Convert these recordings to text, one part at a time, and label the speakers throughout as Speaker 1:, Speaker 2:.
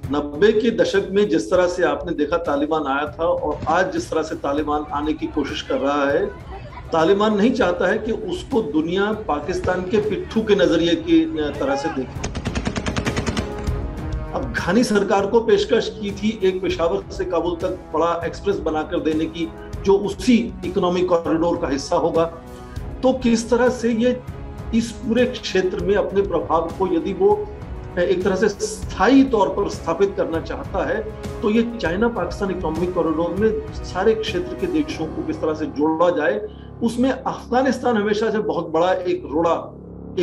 Speaker 1: 90 के दशक में जिस तरह से आपने देखा तालिबान आया था और आज जिस तरह से तालिबान आने की कोशिश कर रहा है, तालिबान नहीं चाहता है कि उसको दुनिया पाकिस्तान के पिट्ठू के नजरिए की तरह से देखे। अफगानी सरकार को पेशकश की थी एक पेशावर से काबुल तक बड़ा एक्सप्रेस बनाकर देने की, जो उसी इकोनॉमिक कॉरिडोर का हिस्सा होगा। तो किस तरह से ये इस पूरे क्षेत्र में अपने प्रभाव को यदि वो एक तरह से स्थायी तौर पर स्थापित करना चाहता है, तो ये चाइना पाकिस्तान इकोनॉमिक कॉरिडोर में सारे क्षेत्र के देशों को किस तरह से जोड़ा जाए, उसमें अफगानिस्तान हमेशा से बहुत बड़ा एक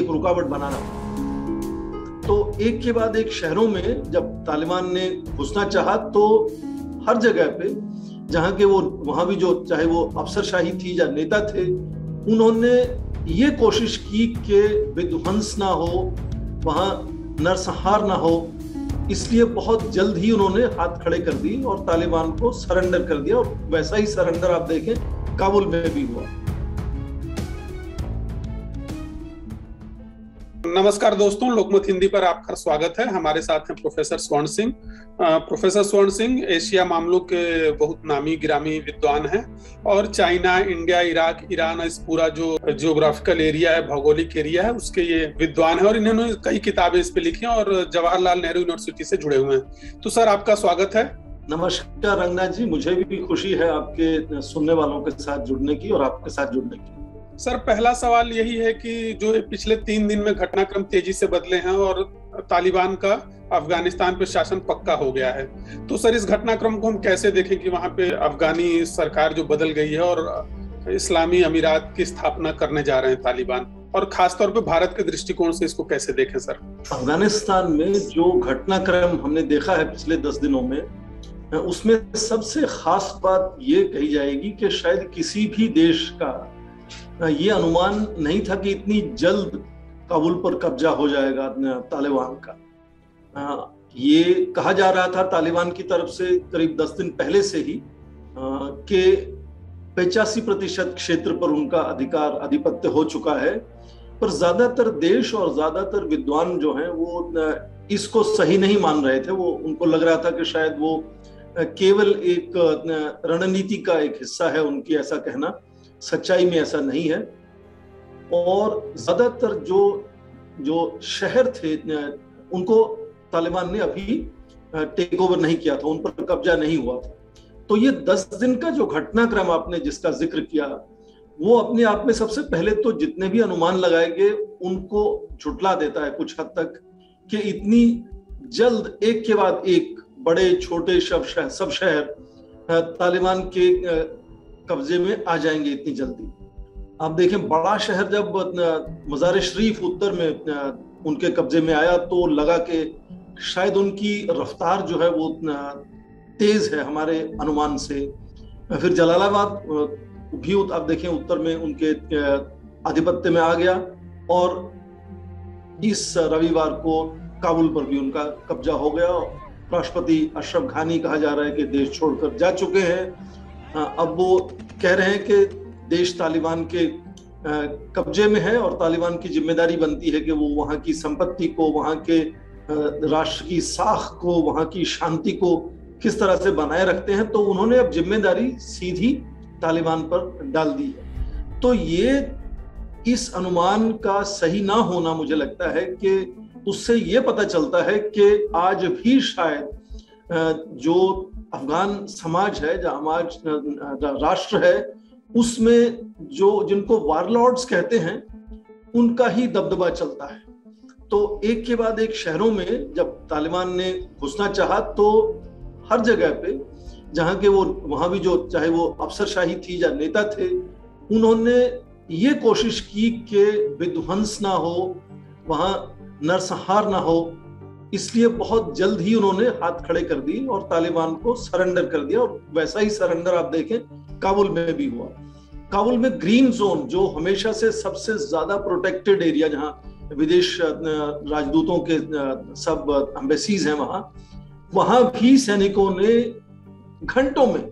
Speaker 1: रुकावट बना रहा। तो एक के बाद एक शहरों में जब तालिबान ने घुसना चाहा, तो हर जगह पे जहां के वो वहां भी जो चाहे वो अफसरशाही थी या नेता थे, उन्होंने ये कोशिश की कि विध्वंस ना हो, वहां नरसंहार ना हो। इसलिए बहुत जल्द ही उन्होंने हाथ खड़े कर दिए और तालिबान को सरेंडर कर दिया, और वैसा ही सरेंडर आप देखें काबुल में भी हुआ।
Speaker 2: नमस्कार दोस्तों, लोकमत हिंदी पर आपका स्वागत है। हमारे साथ हैं प्रोफेसर स्वर्ण सिंह। प्रोफेसर स्वर्ण सिंह एशिया मामलों के बहुत नामी गिरामी विद्वान हैं और चाइना, इंडिया, इराक, ईरान, इस पूरा जो जियोग्राफिकल एरिया है, भौगोलिक एरिया है, उसके ये विद्वान हैं और इन्होंने कई किताबें इस पे लिखी हैं और जवाहरलाल नेहरू यूनिवर्सिटी से जुड़े हुए हैं। तो सर, आपका स्वागत है।
Speaker 1: नमस्कार रंगनाथ जी, मुझे भी खुशी है आपके सुनने वालों के साथ जुड़ने की और आपके साथ जुड़ने की।
Speaker 2: सर, पहला सवाल यही है कि जो पिछले 3 दिन में घटनाक्रम तेजी से बदले हैं और तालिबान का अफगानिस्तान पे शासन पक्का हो गया है, तो सर इस घटनाक्रम को हम कैसे देखें कि वहां पे अफगानी सरकार जो बदल गई है और इस्लामी अमीरात की स्थापना करने जा रहे हैं तालिबान, और खासतौर पे भारत के दृष्टिकोण से इसको कैसे देखें सर?
Speaker 1: अफगानिस्तान में जो घटनाक्रम हमने देखा है पिछले 10 दिनों में, उसमें सबसे खास बात ये कही जाएगी कि शायद किसी भी देश का ये अनुमान नहीं था कि इतनी जल्द काबुल पर कब्जा हो जाएगा तालिबान का। ये कहा जा रहा था तालिबान की तरफ से करीब 10 दिन पहले से ही कि 85% क्षेत्र पर उनका आधिपत्य हो चुका है, पर ज्यादातर देश और ज्यादातर विद्वान जो हैं वो इसको सही नहीं मान रहे थे। वो उनको लग रहा था कि शायद वो केवल एक रणनीति का एक हिस्सा है उनकी, ऐसा कहना। सच्चाई में ऐसा नहीं है। और ज्यादातर जो शहर थे उनको तालिबान ने अभी टेक ओवर नहीं किया था, उन पर कब्जा नहीं हुआ था। तो ये 10 दिन का जो घटनाक्रम आपने जिसका जिक्र किया, वो अपने आप में सबसे पहले तो जितने भी अनुमान लगाए गए उनको झुठला देता है कुछ हद तक, कि इतनी जल्द एक के बाद एक बड़े छोटे सब शहर तालिबान के कब्जे में आ जाएंगे इतनी जल्दी। आप देखें, बड़ा शहर जब मज़ार शरीफ उत्तर में उनके कब्जे में आया, तो लगा कि शायद उनकी रफ्तार जो है वो तेज है हमारे अनुमान से। फिर जलालाबाद भी आप देखें उत्तर में उनके आधिपत्य में आ गया, और इस रविवार को काबुल पर भी उनका कब्जा हो गया। राष्ट्रपति अशरफ घानी कहा जा रहा है कि देश छोड़कर जा चुके हैं। अब वो कह रहे हैं कि देश तालिबान के कब्जे में है और तालिबान की जिम्मेदारी बनती है कि वो वहाँ की संपत्ति को, वहाँ के राष्ट्र की साख को, वहाँ की शांति को किस तरह से बनाए रखते हैं। तो उन्होंने अब जिम्मेदारी सीधी तालिबान पर डाल दी है। तो ये इस अनुमान का सही ना होना, मुझे लगता है कि उससे ये पता चलता है कि आज भी शायद जो अफगान समाज है, जो राष्ट्र है, उसमें जिनको वारलॉर्ड्स कहते हैं, उनका ही दबदबा चलता है। तो एक के बाद एक शहरों में जब तालिबान ने घुसना चाहा, तो हर जगह पे जहां के वो वहां भी जो चाहे वो अफसरशाही थी या नेता थे, उन्होंने ये कोशिश की कि विध्वंस ना हो, वहां नरसंहार ना हो। इसलिए बहुत जल्द ही उन्होंने हाथ खड़े कर दिए और तालिबान को सरेंडर कर दिया, और वैसा ही सरेंडर आप देखें काबुल में भी हुआ। काबुल में ग्रीन जोन, जो हमेशा से सबसे ज्यादा प्रोटेक्टेड एरिया, जहां विदेश राजदूतों के सब एम्बेसीज हैं, वहां भी सैनिकों ने घंटों में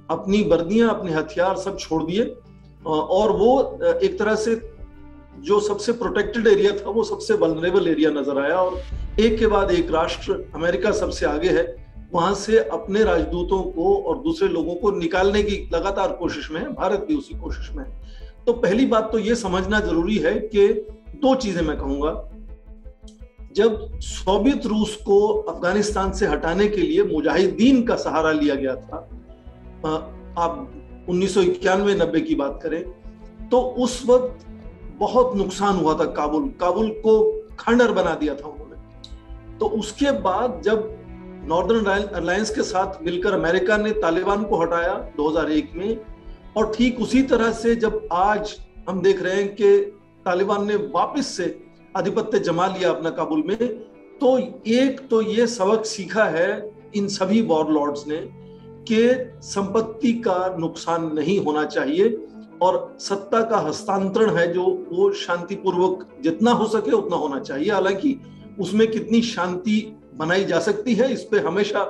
Speaker 1: अपनी वर्दियां, अपने हथियार सब छोड़ दिए, और वो एक तरह से जो सबसे प्रोटेक्टेड एरिया था वो सबसे वल्नरेबल एरिया नजर आया, और एक के बाद एक राष्ट्र, अमेरिका सबसे आगे है, वहां से अपने राजदूतों को और दूसरे लोगों को निकालने की लगातार कोशिश में है। भारत भी उसी कोशिश में है। तो पहली बात तो ये समझना जरूरी है कि दो चीजें मैं कहूंगा। जब सोवियत रूस को अफगानिस्तान से हटाने के लिए मुजाहिदीन का सहारा लिया गया था, आप 1991-90 की बात करें, तो उस वक्त बहुत नुकसान हुआ था। काबुल को खंडहर बना दिया था उन्होंने। तो उसके बाद जब नॉर्दर्न अलायंस के साथ मिलकर अमेरिका ने तालिबान को हटाया 2001 में, और ठीक उसी तरह से जब आज हम देख रहे हैं कि तालिबान ने वापस से आधिपत्य जमा लिया अपना काबुल में, तो एक तो ये सबक सीखा है इन सभी वॉरलॉर्ड्स ने कि संपत्ति का नुकसान नहीं होना चाहिए, और सत्ता का हस्तांतरण है जो वो शांतिपूर्वक जितना हो सके उतना होना चाहिए। हालांकि उसमें कितनी शांति बनाई जा सकती है, इस पे हमेशा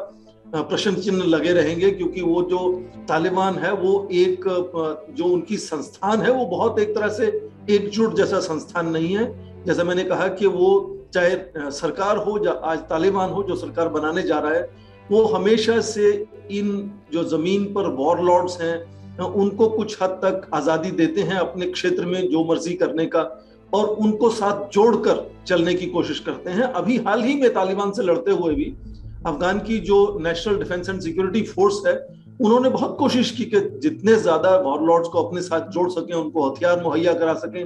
Speaker 1: प्रश्न चिन्ह लगे रहेंगे, क्योंकि वो जो तालिबान है वो एक जो उनकी संस्थान है वो बहुत एक तरह से एकजुट जैसा संस्थान नहीं है। जैसा मैंने कहा कि वो चाहे सरकार हो या आज तालिबान हो जो सरकार बनाने जा रहा है, वो हमेशा से इन जो जमीन पर वॉरलॉर्ड्स हैं उनको कुछ हद तक आजादी देते हैं अपने क्षेत्र में जो मर्जी करने का, और उनको साथ जोड़कर चलने की कोशिश करते हैं। अभी हाल ही में तालिबान से लड़ते हुए भी अफगान की जो national defence and security force है, उन्होंने बहुत कोशिश की कि जितने ज्यादा वॉरलॉर्ड्स को अपने साथ जोड़ सकें, उनको हथियार मुहैया करा सकें,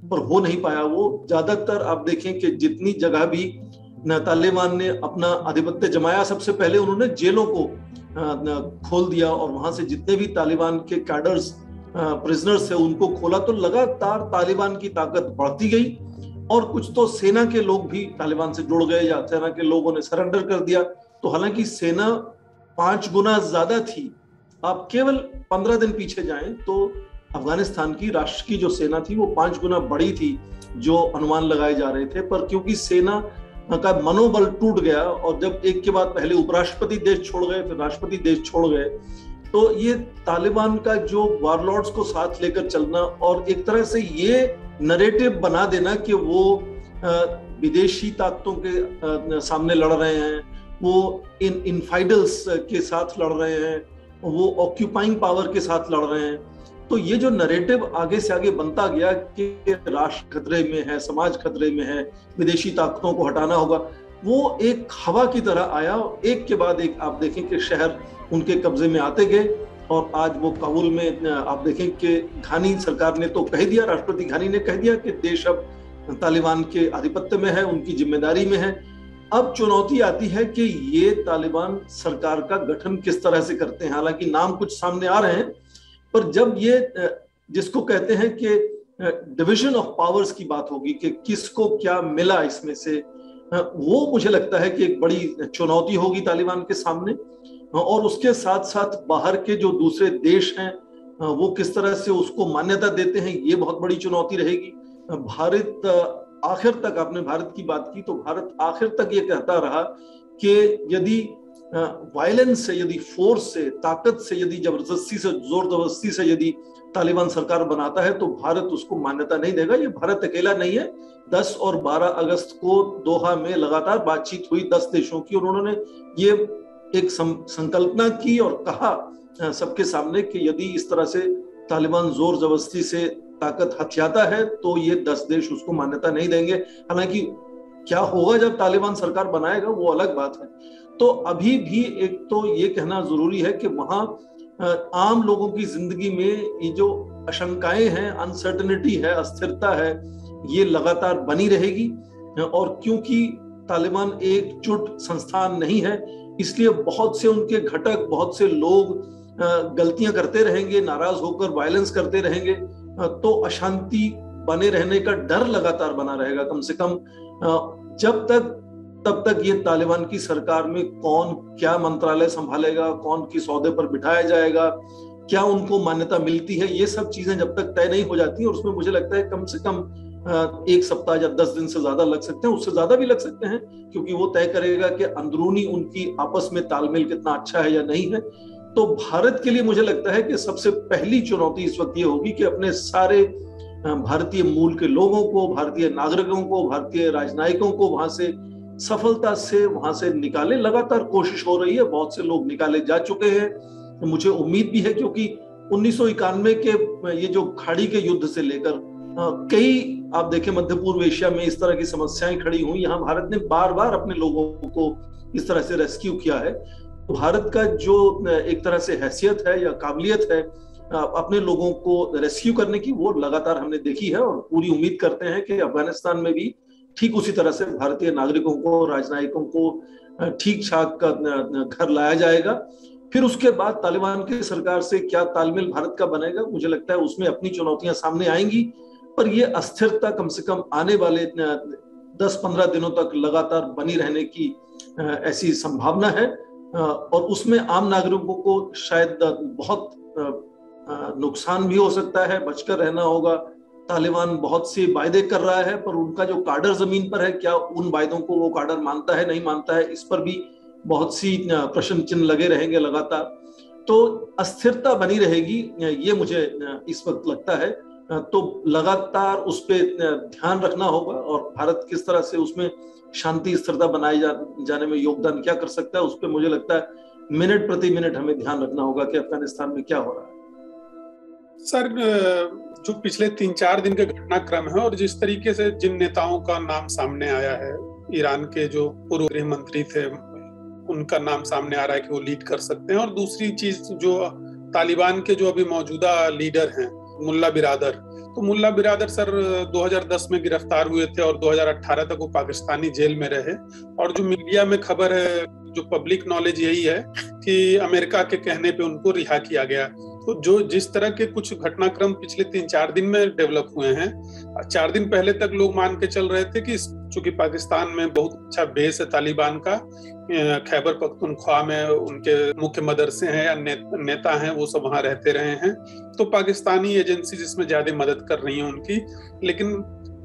Speaker 1: पर हो नहीं पाया। वो ज्यादातर आप देखें कि जितनी जगह भी तालिबान ने अपना आधिपत्य जमाया, सबसे पहले उन्होंने जेलों को खोल दिया, और वहां से जितने भी तालिबान के कैडर्स प्रिजनर्स थे उनको खोला। तो लगातार तालिबान की ताकत बढ़ती गई, और कुछ तो सेना के लोग भी तालिबान से जुड़ गए या सेना के लोगों ने सरेंडर कर दिया। तो हालांकि सेना 5 गुना ज्यादा थी। आप केवल 15 दिन पीछे जाएं तो अफगानिस्तान की राष्ट्र की जो सेना थी वो 5 गुना बड़ी थी जो अनुमान लगाए जा रहे थे, पर क्योंकि सेना का मनोबल टूट गया, और जब एक के बाद पहले उपराष्ट्रपति देश छोड़ गए, फिर राष्ट्रपति देश छोड़ गए, तो ये तालिबान का जो वॉरलॉर्ड्स को साथ लेकर चलना और एक तरह से ये नरेटिव बना देना कि वो विदेशी ताकतों के सामने लड़ रहे हैं, वो इन इनफाइडल्स के साथ लड़ रहे हैं, वो ऑक्यूपाइंग पावर के साथ लड़ रहे हैं, तो ये जो नरेटिव आगे से आगे बनता गया कि राष्ट्र खतरे में है, समाज खतरे में है, विदेशी ताकतों को हटाना होगा, वो एक हवा की तरह आया। एक के बाद एक आप देखें कि शहर उनके कब्जे में आते गए, और आज वो काबुल में आप देखें कि घानी सरकार ने तो कह दिया, राष्ट्रपति घानी ने कह दिया कि देश अब तालिबान के आधिपत्य में है, उनकी जिम्मेदारी में है। अब चुनौती आती है कि ये तालिबान सरकार का गठन किस तरह से करते हैं। हालांकि नाम कुछ सामने आ रहे हैं, पर जब ये जिसको कहते हैं कि डिवीजन ऑफ पावर्स की बात होगी कि किसको क्या मिला इसमें से, वो मुझे लगता है कि एक बड़ी चुनौती होगी तालिबान के सामने। और उसके साथ साथ बाहर के जो दूसरे देश हैं वो किस तरह से उसको मान्यता देते हैं, ये बहुत बड़ी चुनौती रहेगी। भारत आखिर तक, आपने भारत की बात की, तो भारत आखिर तक ये कहता रहा कि यदि वायलेंस से, यदि फोर्स से, ताकत से, यदि जबरदस्ती से, जोर जबरदस्ती से यदि तालिबान सरकार बनाता है तो भारत उसको मान्यता नहीं देगा। ये भारत अकेला नहीं है। 10 और 12 अगस्त को दोहा में लगातार बातचीत हुई 10 देशों की, और उन्होंने ये एक संकल्पना की और कहा सबके सामने कि यदि इस तरह से तालिबान जोर जबरदस्ती से ताकत हथियाता है तो ये 10 देश उसको मान्यता नहीं देंगे। हालांकि क्या होगा जब तालिबान सरकार बनाएगा वो अलग बात है। तो अभी भी एक तो ये कहना जरूरी है कि वहां आम लोगों की जिंदगी में ये जो आशंकाएं हैं, अनसर्टेनिटी है, अस्थिरता है, ये लगातार बनी रहेगी। और क्योंकि तालिबान एकजुट संस्थान नहीं है, इसलिए बहुत से उनके घटक, बहुत से लोग गलतियां करते रहेंगे, नाराज होकर वायलेंस करते रहेंगे, तो अशांति बने रहने का डर लगातार बना रहेगा। कम से कम तब तक ये तालिबान की सरकार में कौन क्या मंत्रालय संभालेगा, कौन किस ओहदे पर बिठाया जाएगा, क्या उनको मान्यता मिलती है, ये सब चीजें जब तक तय नहीं हो जाती, और उसमें मुझे लगता है कम से कम 1 सप्ताह या 10 दिन से ज्यादा लग सकते हैं, उससे ज्यादा भी लग सकते हैं, क्योंकि वो तय करेगा कि अंदरूनी उनकी आपस में तालमेल कितना अच्छा है या नहीं है। तो भारत के लिए मुझे लगता है कि सबसे पहली चुनौती इस वक्त ये होगी कि अपने सारे भारतीय मूल के लोगों को, भारतीय नागरिकों को, भारतीय राजनयिकों को वहां से सफलता से वहां से निकाले। लगातार कोशिश हो रही है, बहुत से लोग निकाले जा चुके हैं। मुझे उम्मीद भी है, क्योंकि 1991 के ये जो खाड़ी के युद्ध से लेकर कई, आप देखें, मध्य पूर्व एशिया में इस तरह की समस्याएं खड़ी हुई। यहाँ भारत ने बार बार अपने लोगों को इस तरह से रेस्क्यू किया है। भारत का जो एक तरह से हैसियत है या काबिलियत है अपने लोगों को रेस्क्यू करने की, वो लगातार हमने देखी है। और पूरी उम्मीद करते हैं कि अफगानिस्तान में भी ठीक उसी तरह से भारतीय नागरिकों को, राजनयिकों को ठीक ठाक घर लाया जाएगा। फिर उसके बाद तालिबान की सरकार से क्या तालमेल भारत का बनेगा, मुझे लगता है उसमें अपनी चुनौतियां सामने आएंगी। पर ये अस्थिरता कम से कम आने वाले 10-15 दिनों तक लगातार बनी रहने की ऐसी संभावना है। और उसमें आम नागरिकों को शायद बहुत नुकसान भी हो सकता है, बचकर रहना होगा। तालिबान बहुत से वायदे कर रहा है, पर उनका जो काडर जमीन पर है, क्या उन वायदों को वो काडर मानता है, नहीं मानता है, इस पर भी बहुत सी प्रश्न चिन्ह लगे रहेंगे लगातार। तो अस्थिरता बनी रहेगी, ये मुझे इस वक्त लगता है। तो लगातार उस पर ध्यान रखना होगा, और भारत किस तरह से उसमें शांति स्थिरता बनाए जाने में योगदान क्या कर सकता है, उस पर मुझे लगता है मिनट प्रति मिनट हमें ध्यान रखना होगा कि अफगानिस्तान में क्या हो रहा है।
Speaker 2: सर, जो पिछले 3-4 दिन के घटनाक्रम है और जिस तरीके से जिन नेताओं का नाम सामने आया है, ईरान के जो पूर्व गृह मंत्री थे उनका नाम सामने आ रहा है कि वो लीड कर सकते हैं, और दूसरी चीज जो तालिबान के जो अभी मौजूदा लीडर हैं मुल्ला बिरादर, तो मुल्ला बिरादर सर 2010 में गिरफ्तार हुए थे और 2018 तक वो पाकिस्तानी जेल में रहे। और जो मीडिया में खबर है, जो पब्लिक नॉलेज यही है कि अमेरिका के कहने पे उनको रिहा किया गया। तो जो जिस तरह के कुछ घटनाक्रम पिछले 3-4 दिन में डेवलप हुए हैं, 4 दिन पहले तक लोग मान के चल रहे थे कि चूंकि पाकिस्तान में बहुत अच्छा बेस है तालिबान का, खैबर पख्तूनख्वा में उनके मुख्य मदरसे हैं या नेता हैं, वो सब वहां रहते रहे हैं, तो पाकिस्तानी एजेंसी जिसमें ज्यादा मदद कर रही है उनकी। लेकिन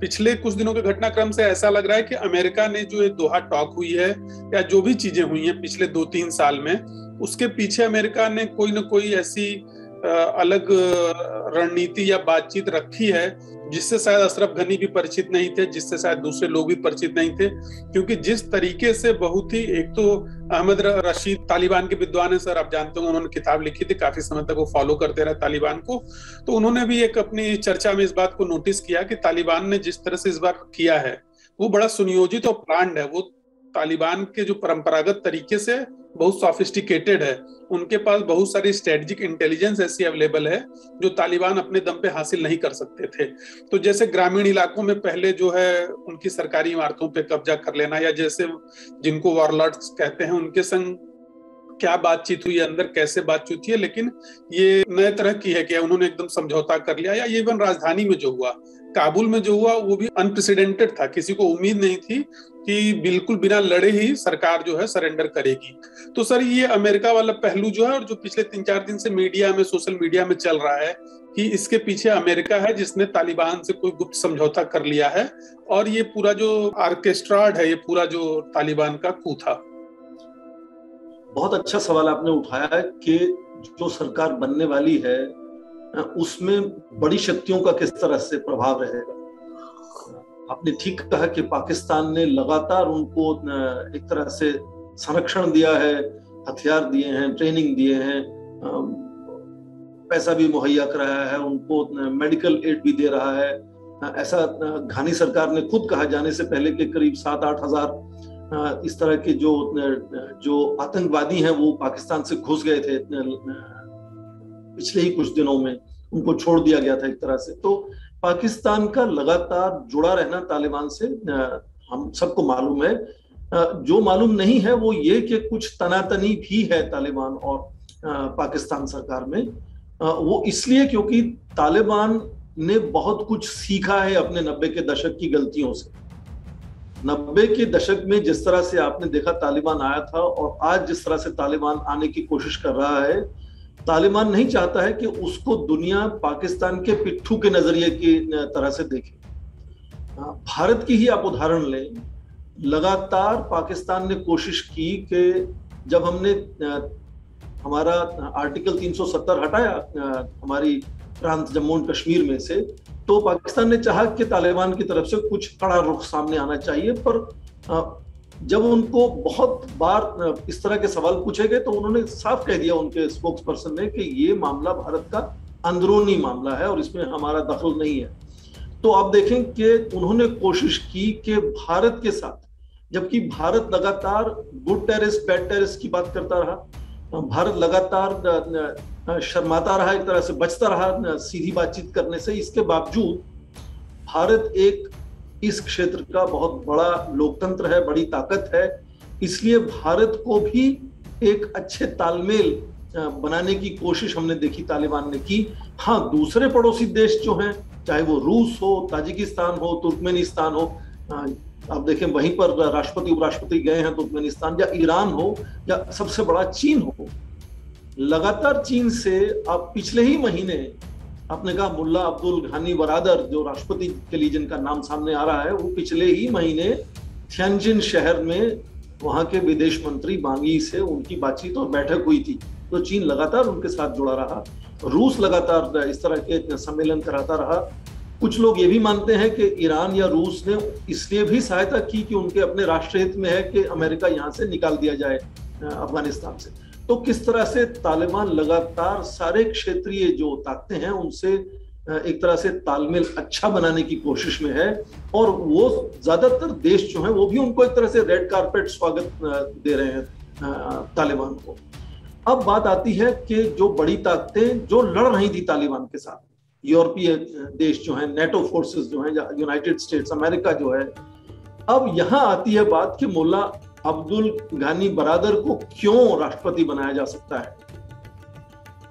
Speaker 2: पिछले कुछ दिनों के घटनाक्रम से ऐसा लग रहा है कि अमेरिका ने जो दोहा टॉक हुई है या जो भी चीजें हुई हैं पिछले 2-3 साल में, उसके पीछे अमेरिका ने कोई ना कोई ऐसी अलग रणनीति या बातचीत रखी है जिससे शायद अशरफ गनी भी परिचित नहीं थे, जिससे शायद दूसरे लोग भी परिचित नहीं थे। क्योंकि जिस तरीके से बहुत ही, एक तो अहमद रशीद तालिबान के विद्वान है सर, आप जानते हो, उन्होंने किताब लिखी थी, काफी समय तक वो फॉलो करते रहे तालिबान को, तो उन्होंने भी एक अपनी चर्चा में इस बात को नोटिस किया कि तालिबान ने जिस तरह से इस बार किया है वो बड़ा सुनियोजित और प्लान्ड है। वो तालिबान के जो परंपरागत तरीके से बहुत सोफिस्टिकेटेड है, उनके पास बहुत सारी स्ट्रेटेजिक इंटेलिजेंस ऐसी अवेलेबल है जो तालिबान अपने दम पे हासिल नहीं कर सकते थे। तो जैसे ग्रामीण इलाकों में पहले जो है उनकी सरकारी इमारतों पे कब्जा कर लेना, या जैसे जिनको वॉरलॉर्ड्स कहते हैं उनके संग क्या बातचीत हुई अंदर, कैसे बातचीत हुई है, लेकिन ये नए तरह की है कि उन्होंने एकदम समझौता कर लिया। या इवन राजधानी में जो हुआ, काबुल में जो हुआ, वो भी अनप्रेसिडेंटेड था, किसी को उम्मीद नहीं थी कि बिल्कुल बिना लड़े ही सरकार जो है सरेंडर करेगी। तो सर ये अमेरिका वाला पहलू जो है, और जो पिछले 3-4 दिन से मीडिया में, सोशल मीडिया में चल रहा है कि इसके पीछे अमेरिका है जिसने तालिबान से कोई गुप्त समझौता कर लिया है, और ये पूरा जो ऑर्केस्ट्राड है, ये पूरा जो तालिबान का कू था।
Speaker 1: बहुत अच्छा सवाल आपने उठाया है कि जो सरकार बनने वाली है उसमें बड़ी शक्तियों का किस तरह से प्रभाव रहेगा। आपने ठीक कहा कि पाकिस्तान ने लगातार उनको एक तरह से संरक्षण दिया है, हथियार दिए हैं, ट्रेनिंग दिए हैं, पैसा भी मुहैया कराया है, उनको मेडिकल एड भी दे रहा है। ऐसा घानी सरकार ने खुद कहा जाने से पहले कि करीब 7-8 हजार इस तरह के जो आतंकवादी हैं वो पाकिस्तान से घुस गए थे पिछले ही कुछ दिनों में, उनको छोड़ दिया गया था एक तरह से। तो पाकिस्तान का लगातार जुड़ा रहना तालिबान से हम सबको मालूम है। जो मालूम नहीं है वो ये कि कुछ तनातनी भी है तालिबान और पाकिस्तान सरकार में। वो इसलिए क्योंकि तालिबान ने बहुत कुछ सीखा है अपने 90 के दशक की गलतियों से। 90 के दशक में जिस तरह से आपने देखा तालिबान आया था, और आज जिस तरह से तालिबान आने की कोशिश कर रहा है, तालिबान नहीं चाहता है कि उसको दुनिया पाकिस्तान के पिट्ठू के नजरिए की तरह से देखे। भारत की ही आप उदाहरण लें, लगातार पाकिस्तान ने कोशिश की कि जब हमने हमारा आर्टिकल 370 हटाया हमारी प्रांत जम्मू और कश्मीर में से, तो पाकिस्तान ने चाहा कि तालिबान की तरफ से कुछ कड़ा रुख सामने आना चाहिए, पर जब उनको बहुत बार इस तरह के सवाल पूछे गए तो उन्होंने साफ कह दिया, उनके स्पोक्स पर्सन ने, कि ये मामला भारत का अंदरूनी मामला है और इसमें हमारा दखल नहीं है। तो आप देखें कि उन्होंने कोशिश की कि भारत के साथ, जबकि भारत लगातार गुड टेररिस्ट बैड टेररिस्ट की बात करता रहा, भारत लगातार शर्माता रहा, एक तरह से बचता रहा सीधी बातचीत करने से, इसके बावजूद भारत एक इस क्षेत्र का बहुत बड़ा लोकतंत्र है, बड़ी ताकत है, इसलिए भारत को भी एक अच्छे तालमेल बनाने की कोशिश हमने देखी तालिबान ने की। हाँ, दूसरे पड़ोसी देश जो हैं, चाहे वो रूस हो, ताजिकिस्तान हो, तुर्कमेनिस्तान हो, आप देखें वहीं पर राष्ट्रपति उपराष्ट्रपति गए हैं तुर्कमेनिस्तान, या ईरान हो, या सबसे बड़ा चीन हो, लगातार चीन से आप पिछले ही महीने आपने कहा मुल्ला अब्दुल घानी बरादर, जो राष्ट्रपति के लिए जिनका नाम सामने आ रहा है, वो पिछले ही महीने थियानजिन शहर में वहां के विदेश मंत्री वांगी से उनकी बातचीत और बैठक हुई थी। तो चीन लगातार उनके साथ जुड़ा रहा, रूस लगातार इस तरह के सम्मेलन कराता रहा। कुछ लोग ये भी मानते हैं कि ईरान या रूस ने इसलिए भी सहायता की कि उनके अपने राष्ट्र हित में है कि अमेरिका यहाँ से निकाल दिया जाए अफगानिस्तान से। तो किस तरह से तालिबान लगातार सारे क्षेत्रीय जो ताकतें हैं उनसे एक तरह से तालमेल अच्छा बनाने की कोशिश में है, और वो ज्यादातर देश जो हैं वो भी उनको एक तरह से रेड कारपेट स्वागत दे रहे हैं तालिबान को। अब बात आती है कि जो बड़ी ताकतें जो लड़ रही थी तालिबान के साथ, यूरोपीय देश जो हैं, नेटो फोर्सेस जो हैं, यूनाइटेड स्टेट्स अमेरिका जो है, अब यहां आती है बात कि मुल्ला अब्दुल घानी बरादर को क्यों राष्ट्रपति बनाया जा सकता है।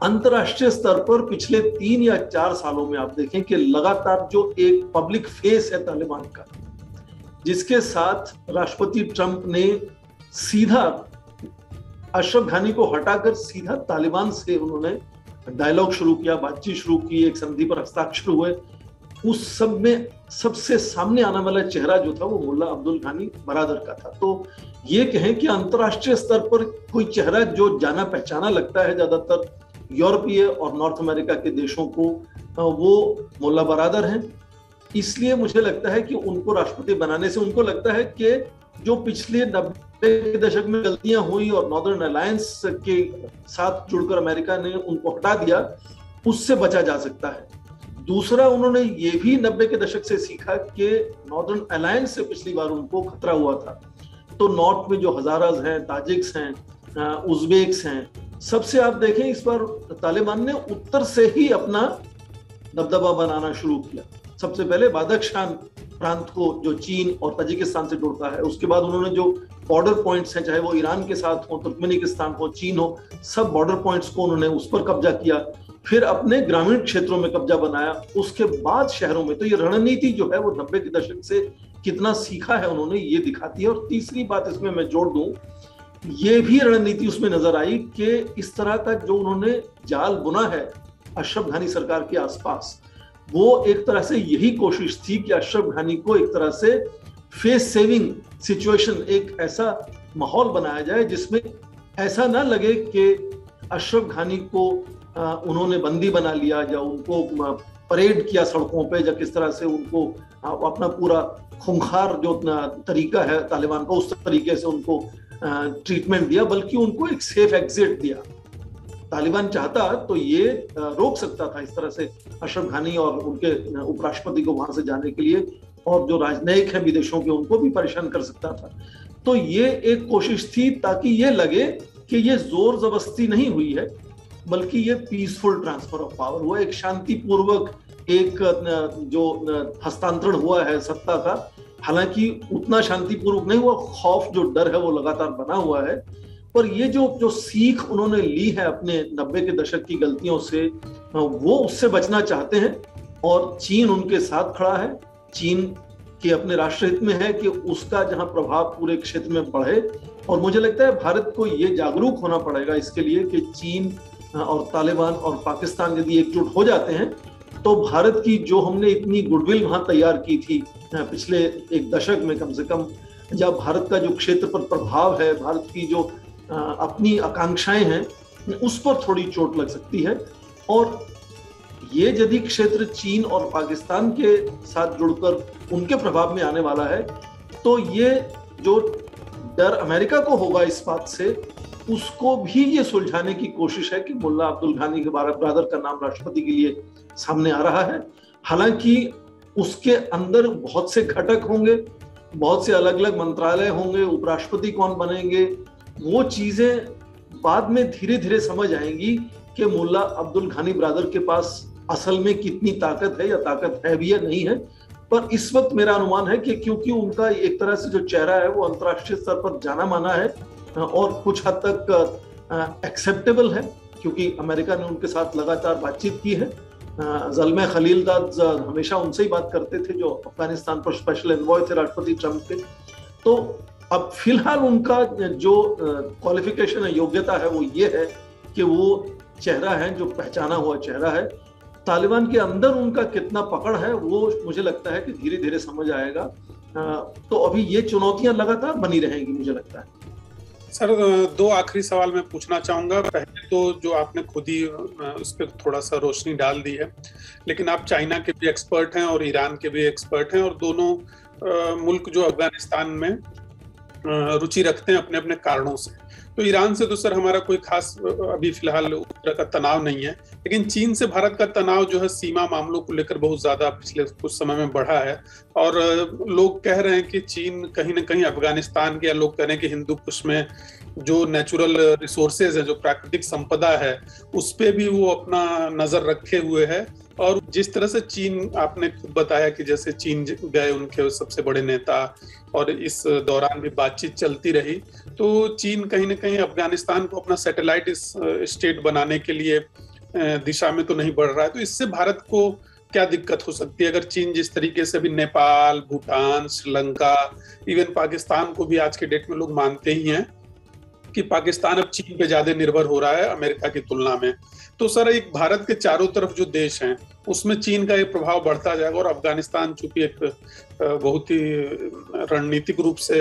Speaker 1: अंतरराष्ट्रीय स्तर पर पिछले 3 या 4 सालों में आप देखें कि लगातार जो एक पब्लिक फेस है तालिबान का, जिसके साथ राष्ट्रपति ट्रंप ने सीधा अशरफ घानी को हटाकर सीधा तालिबान से उन्होंने डायलॉग शुरू किया, बातचीत शुरू की, एक संधि पर हस्ताक्षर हुए, उस सब में सबसे सामने आने वाला चेहरा जो था वो मुल्ला अब्दुल घानी बरादर का था। तो ये कहें कि अंतरराष्ट्रीय स्तर पर कोई चेहरा जो जाना पहचाना लगता है ज्यादातर यूरोपीय और नॉर्थ अमेरिका के देशों को, वो मुल्ला बरादर हैं। इसलिए मुझे लगता है कि उनको राष्ट्रपति बनाने से उनको लगता है कि जो पिछले 90 के दशक में गलतियां हुई और नॉर्दर्न अलायंस के साथ जुड़कर अमेरिका ने उनको हटा दिया, उससे बचा जा सकता है। दूसरा, उन्होंने ये भी 90 के दशक से सीखा कि नॉर्दर्न अलायंस से पिछली बार उनको खतरा हुआ था। तो नॉर्थ में जो हजाराज हैं, ताजिक्स हैं, उज़्बेक्स हैं, सबसे आप देखें इस बार तालिबान ने उत्तर से ही अपना दबदबा बनाना शुरू किया। सबसे पहले बादख्शान प्रांत को जो चीन और ताजिकिस्तान से जुड़ता है, उसके बाद उन्होंने जो बॉर्डर पॉइंट्स हैं, चाहे वो ईरान के साथ हो, तुर्कमेनिस्तान हो, चीन हो, सब बॉर्डर पॉइंट्स को उन्होंने उस पर कब्जा किया। फिर अपने ग्रामीण क्षेत्रों में कब्जा बनाया, उसके बाद शहरों में। तो ये रणनीति जो है वो 90 के दशक से कितना सीखा है उन्होंने, ये दिखाती है। और तीसरी बात इसमें मैं जोड़ दूं, ये भी रणनीति उसमें नजर आई कि इस तरह का जो उन्होंने जाल बुना है अशरफ घानी सरकार के आसपास, वो एक तरह से यही कोशिश थी कि अशरफ घानी को एक तरह से फेस सेविंग सिचुएशन, एक ऐसा माहौल बनाया जाए जिसमें ऐसा ना लगे कि अशरफ घानी को उन्होंने बंदी बना लिया या उनको परेड किया सड़कों पे, या किस तरह से उनको अपना पूरा खूंखार जो तरीका है तालिबान का उस तरीके से उनको ट्रीटमेंट दिया, बल्कि उनको एक सेफ एग्जिट दिया। तालिबान चाहता तो ये रोक सकता था इस तरह से अशरफ घानी और उनके उपराष्ट्रपति को वहां से जाने के लिए, और जो राजनयिक हैं विदेशों के उनको भी परेशान कर सकता था। तो ये एक कोशिश थी ताकि ये लगे कि ये जोर जबरदस्ती नहीं हुई है, बल्कि ये पीसफुल ट्रांसफर ऑफ पावर हुआ, एक शांतिपूर्वक एक जो हस्तांतरण हुआ है सत्ता का। हालांकि उतना शांतिपूर्वक नहीं हुआ, खौफ जो डर है वो लगातार बना हुआ है। पर ये जो सीख उन्होंने ली है अपने 90 के दशक की गलतियों से, वो उससे बचना चाहते हैं, और चीन उनके साथ खड़ा है। चीन के अपने राष्ट्र हित में है कि उसका जहां प्रभाव पूरे क्षेत्र में बढ़े, और मुझे लगता है भारत को ये जागरूक होना पड़ेगा इसके लिए कि चीन और तालिबान और पाकिस्तान यदि एकजुट हो जाते हैं तो भारत की जो हमने इतनी गुडविल वहां तैयार की थी पिछले एक दशक में कम से कम, जब भारत का जो क्षेत्र पर प्रभाव है, भारत की जो अपनी आकांक्षाएं हैं, उस पर थोड़ी चोट लग सकती है। और ये यदि क्षेत्र चीन और पाकिस्तान के साथ जुड़कर उनके प्रभाव में आने वाला है, तो ये जो डर अमेरिका को होगा इस बात से, उसको भी ये सुलझाने की कोशिश है कि मुल्ला अब्दुल घानी के ब्रदर का नाम राष्ट्रपति के लिए सामने आ रहा है। हालांकि उसके अंदर बहुत से घटक होंगे, बहुत से अलग अलग मंत्रालय होंगे, उपराष्ट्रपति कौन बनेंगे, वो चीजें बाद में धीरे धीरे समझ आएंगी कि मुल्ला अब्दुल घानी ब्रदर के पास असल में कितनी ताकत है, या ताकत है भी या नहीं है। पर इस वक्त मेरा अनुमान है कि क्योंकि उनका एक तरह से जो चेहरा है वो अंतर्राष्ट्रीय स्तर पर जाना माना है और कुछ हद तक एक्सेप्टेबल है, क्योंकि अमेरिका ने उनके साथ लगातार बातचीत की है। ज़ल्मे खलीलजाद हमेशा उनसे ही बात करते थे, जो अफगानिस्तान पर स्पेशल एनवॉय थे राष्ट्रपति ट्रंप के। तो अब फिलहाल उनका जो क्वालिफिकेशन है, योग्यता है, वो ये है कि वो चेहरा है जो पहचाना हुआ चेहरा है। तालिबान के अंदर उनका कितना पकड़ है वो मुझे लगता है कि धीरे धीरे समझ आएगा। तो अभी ये चुनौतियां लगातार बनी रहेंगी मुझे लगता है।
Speaker 2: सर, दो आखिरी सवाल मैं पूछना चाहूंगा। पहले तो जो आपने खुद ही उस पर थोड़ा सा रोशनी डाल दी है, लेकिन आप चाइना के भी एक्सपर्ट हैं और ईरान के भी एक्सपर्ट हैं, और दोनों मुल्क जो अफगानिस्तान में रुचि रखते हैं अपने अपने कारणों से। तो ईरान से तो सर हमारा कोई खास अभी फिलहाल उस तरह का तनाव नहीं है, लेकिन चीन से भारत का तनाव जो है सीमा मामलों को लेकर बहुत ज्यादा पिछले कुछ समय में बढ़ा है। और लोग कह रहे हैं कि चीन कहीं ना कहीं अफगानिस्तान के, या लोग कह रहे हैं कि हिंदू कुश में जो नेचुरल रिसोर्सेज है, जो प्राकृतिक संपदा है, उस पे भी वो अपना नजर रखे हुए है। और जिस तरह से चीन, आपने खुद बताया कि जैसे चीन गए उनके सबसे बड़े नेता, और इस दौरान भी बातचीत चलती रही, तो चीन कहीं ना कहीं अफगानिस्तान को अपना सैटेलाइट स्टेट बनाने के लिए दिशा में तो नहीं बढ़ रहा है। तो इससे भारत को क्या दिक्कत हो सकती है, अगर चीन जिस तरीके से अभी नेपाल, भूटान, श्रीलंका, इवन पाकिस्तान को भी आज के डेट में लोग मानते ही हैं कि पाकिस्तान अब चीन पे ज्यादा निर्भर हो रहा है अमेरिका की तुलना में। तो सर, एक भारत के चारों तरफ जो देश हैं उसमें चीन का एक प्रभाव बढ़ता जाएगा, और अफगानिस्तान चूंकि एक बहुत ही रणनीतिक रूप से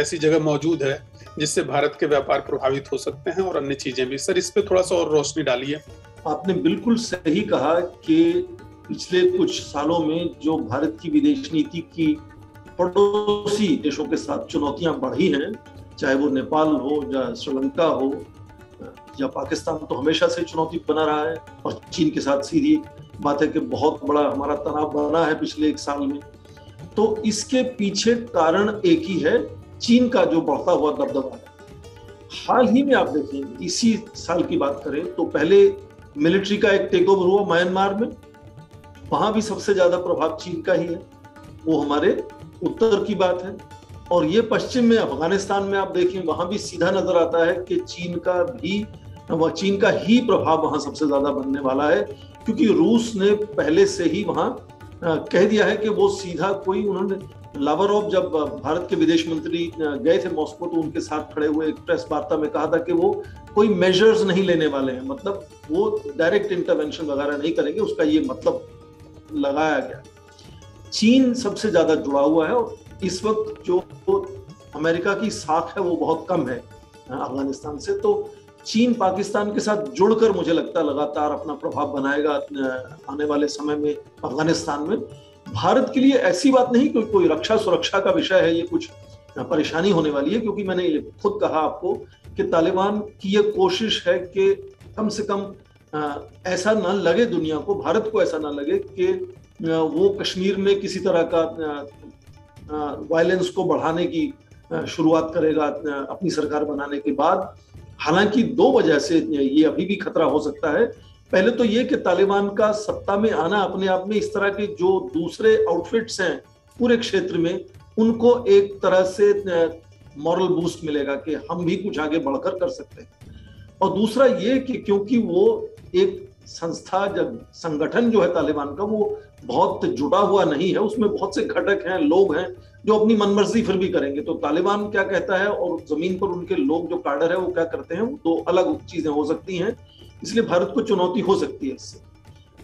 Speaker 2: ऐसी जगह मौजूद है जिससे भारत के व्यापार प्रभावित हो सकते हैं और अन्य चीजें भी। सर, इस पे थोड़ा सा और रोशनी डालिए।
Speaker 1: आपने बिल्कुल सही कहा कि पिछले कुछ सालों में जो भारत की विदेश नीति की पड़ोसी देशों के साथ चुनौतियां बढ़ी हैं, चाहे वो नेपाल हो या श्रीलंका हो या पाकिस्तान, तो हमेशा से चुनौती बना रहा है। और चीन के साथ सीधी बात है कि बहुत बड़ा हमारा तनाव बना है पिछले एक साल में। तो इसके पीछे कारण एक ही है, चीन का जो बढ़ता हुआ दबदबा है। हाल ही में आप देखें, इसी साल की बात करें तो पहले मिलिट्री का एक टेक ओवर हुआ म्यांमार में, वहां भी सबसे ज्यादा प्रभाव चीन का ही है, वो हमारे उत्तर की बात है। और ये पश्चिम में अफगानिस्तान में आप देखें, वहां भी सीधा नजर आता है कि चीन का ही प्रभाव वहां सबसे ज्यादा बनने वाला है, क्योंकि रूस ने पहले से ही वहां कह दिया है कि वो सीधा उन्होंने लावरोव जब भारत के विदेश मंत्री गए थे मॉस्को, तो उनके साथ खड़े हुए एक प्रेस वार्ता में कहा था कि वो कोई मेजर्स नहीं लेने वाले हैं, मतलब वो डायरेक्ट इंटरवेंशन वगैरह नहीं करेंगे, उसका ये मतलब लगाया गया। चीन सबसे ज्यादा जुड़ा हुआ है, और इस वक्त जो अमेरिका की साख है वो बहुत कम है अफगानिस्तान से। तो चीन पाकिस्तान के साथ जुड़कर मुझे लगता है लगातार अपना प्रभाव बनाएगा आने वाले समय में अफगानिस्तान में। भारत के लिए ऐसी बात नहीं कि कोई रक्षा सुरक्षा का विषय है, ये कुछ परेशानी होने वाली है, क्योंकि मैंने ये खुद कहा आपको कि तालिबान की ये कोशिश है कि कम से कम ऐसा ना लगे दुनिया को, भारत को ऐसा ना लगे कि वो कश्मीर में किसी तरह का वायलेंस को बढ़ाने की शुरुआत करेगा अपनी सरकार बनाने के बाद। हालांकि दो वजह से ये अभी भी खतरा हो सकता है। पहले तो ये कि तालिबान का सत्ता में आना अपने आप में, इस तरह के जो दूसरे आउटफिट्स हैं पूरे क्षेत्र में, उनको एक तरह से मॉरल बूस्ट मिलेगा कि हम भी कुछ आगे बढ़कर कर सकते हैं। और दूसरा ये कि क्योंकि वो एक संस्था, जब संगठन जो है तालिबान का, वो बहुत जुड़ा हुआ नहीं है, उसमें बहुत से घटक हैं, लोग हैं जो अपनी मनमर्जी फिर भी करेंगे। तो तालिबान क्या कहता है और जमीन पर उनके लोग जो काडर है वो क्या करते हैं, वो दो अलग चीजें हो सकती हैं। इसलिए भारत को चुनौती हो सकती है इससे।